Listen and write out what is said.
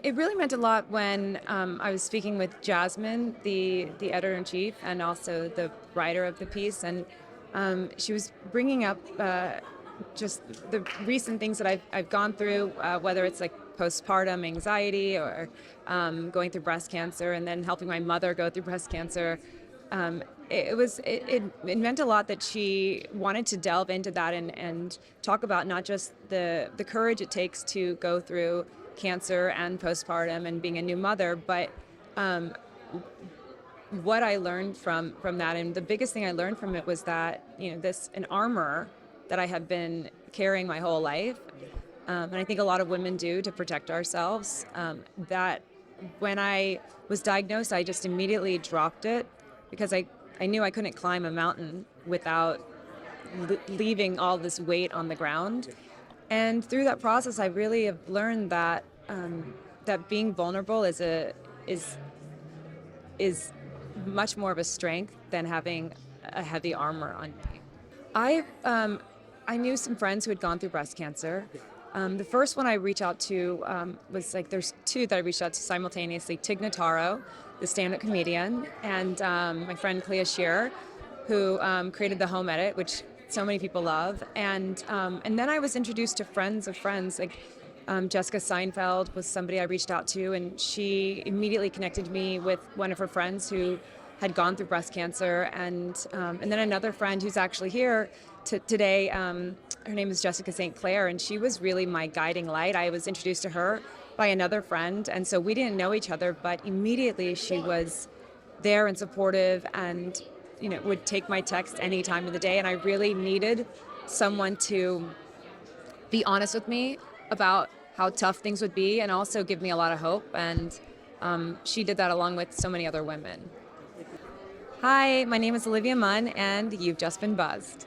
It really meant a lot when I was speaking with Jasmine, the editor-in-chief, and also the writer of the piece, and she was bringing up just the recent things that I've gone through, whether it's like postpartum anxiety or going through breast cancer, and then helping my mother go through breast cancer. It meant a lot that she wanted to delve into that and talk about not just the courage it takes to go through cancer and postpartum and being a new mother, but um, what I learned from that. And the biggest thing I learned from it was that this an armor that I have been carrying my whole life, and I think a lot of women do to protect ourselves. That when I was diagnosed, I just immediately dropped it because I knew I couldn't climb a mountain without leaving all this weight on the ground. And through that process, I really have learned that that being vulnerable is is much more of a strength than having a heavy armor on me. I knew some friends who had gone through breast cancer. The first one I reached out to was like there's two that I reached out to simultaneously: Tig Notaro, the stand-up comedian, and my friend Clea Shearer, who created the Home Edit, which so many people love. And then I was introduced to friends of friends, like Jessica Seinfeld was somebody I reached out to, and she immediately connected me with one of her friends who had gone through breast cancer, and then another friend who's actually here today. Her name is Jessica St. Clair, and she was really my guiding light. I was introduced to her by another friend, and so we didn't know each other, but immediately she was there and supportive, and would take my text any time of the day. And I really needed someone to be honest with me about how tough things would be, and also give me a lot of hope. And she did that along with so many other women. Hi, my name is Olivia Munn, and you've just been buzzed.